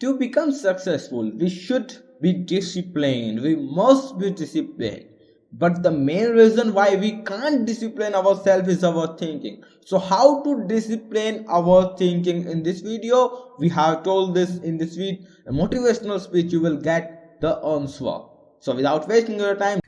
To become successful, we should be disciplined. We must be disciplined. But the main reason why we can't discipline ourselves is our thinking. So how to discipline our thinking? In this video, we have told this in this video, a motivational speech. You will get the answer. So without wasting your time,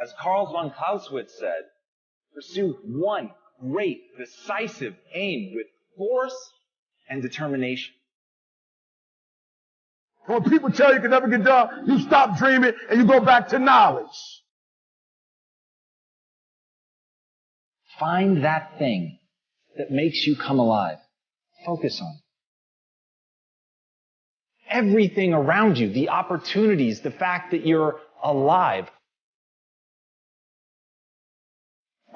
as Karl von Clausewitz said, pursue one great, decisive aim with force and determination. When people tell you can never get done, you stop dreaming and you go back to knowledge. Find that thing that makes you come alive. Focus on it. Everything around you, the opportunities, the fact that you're alive.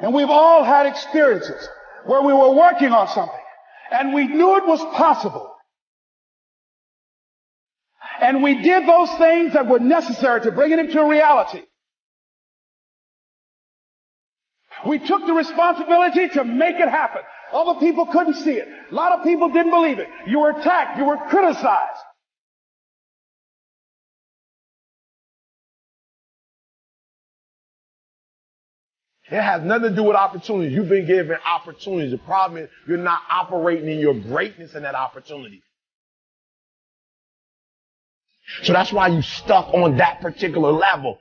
And we've all had experiences where we were working on something and we knew it was possible. And we did those things that were necessary to bring it into reality. We took the responsibility to make it happen. Other people couldn't see it. A lot of people didn't believe it. You were attacked. You were criticized. It has nothing to do with opportunities. You've been given opportunities. The problem is you're not operating in your greatness in that opportunity. So that's why you're stuck on that particular level.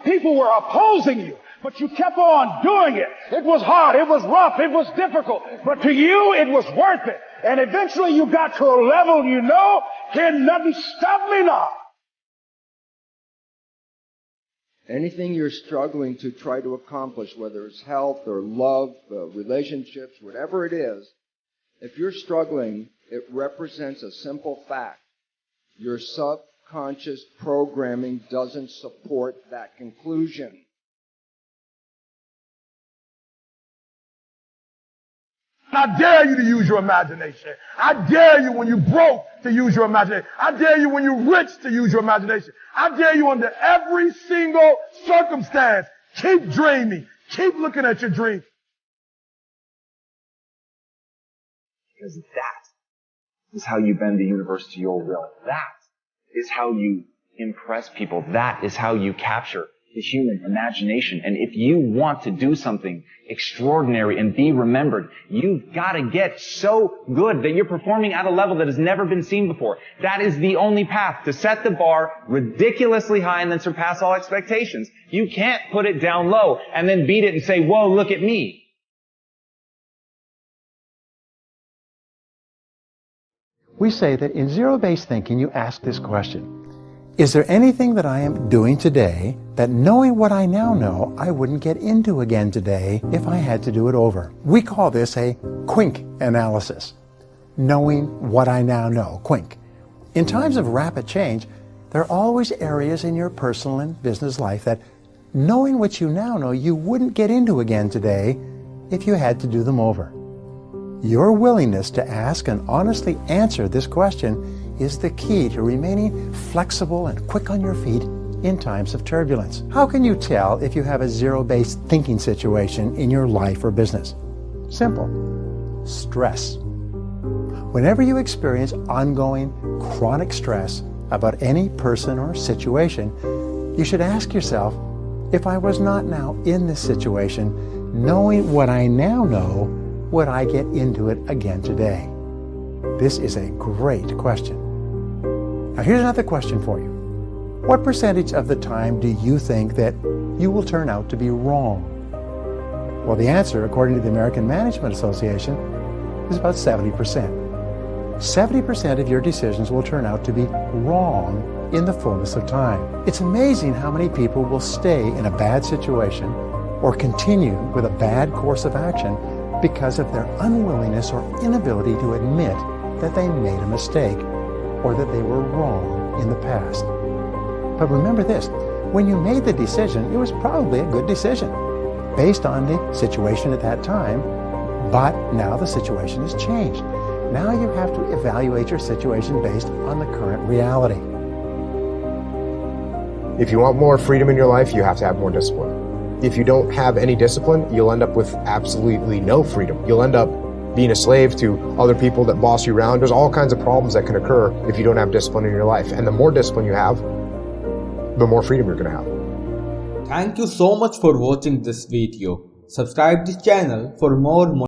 People were opposing you. but you kept on doing it. It was hard, it was rough, it was difficult, but to you it was worth it. And eventually you got to a level you know, can nothing stop me now. Anything you're struggling to try to accomplish, whether it's health or love, relationships, whatever it is, if you're struggling, it represents a simple fact. Your subconscious programming doesn't support that conclusion. I dare you to use your imagination. I dare you when you're broke to use your imagination. I dare you when you're rich to use your imagination. I dare you under every single circumstance. Keep dreaming. Keep looking at your dreams. Because that is how you bend the universe to your will. That is how you impress people. That is how you capture the human imagination. And if you want to do something extraordinary and be remembered, you've got to get so good that you're performing at a level that has never been seen before. That is the only path to set the bar ridiculously high and then surpass all expectations. You can't put it down low and then beat it and say, whoa, look at me. We say that in zero-based thinking, you ask this question: is there anything that I am doing today that, knowing what I now know, I wouldn't get into again today if I had to do it over? We call this a quink analysis. Knowing what I now know, quink. In times of rapid change, there are always areas in your personal and business life that, knowing what you now know, you wouldn't get into again today if you had to do them over. Your willingness to ask and honestly answer this question is the key to remaining flexible and quick on your feet in times of turbulence. How can you tell if you have a zero-based thinking situation in your life or business? Simple. Stress. Whenever you experience ongoing chronic stress about any person or situation, you should ask yourself, if I was not now in this situation, knowing what I now know, would I get into it again today? This is a great question. Now here's another question for you. What percentage of the time do you think that you will turn out to be wrong? Well, the answer, according to the American Management Association, is about 70%. 70% of your decisions will turn out to be wrong in the fullness of time. It's amazing how many people will stay in a bad situation or continue with a bad course of action because of their unwillingness or inability to admit that they made a mistake or that they were wrong in the past. But remember this, when you made the decision, it was probably a good decision based on the situation at that time, but now the situation has changed. Now you have to evaluate your situation based on the current reality. If you want more freedom in your life, you have to have more discipline. If you don't have any discipline, you'll end up with absolutely no freedom. You'll end up being a slave to other people that boss you around. There's all kinds of problems that can occur if you don't have discipline in your life. And the more discipline you have, the more freedom you're going to have. Thank you so much for watching this video. Subscribe this channel for more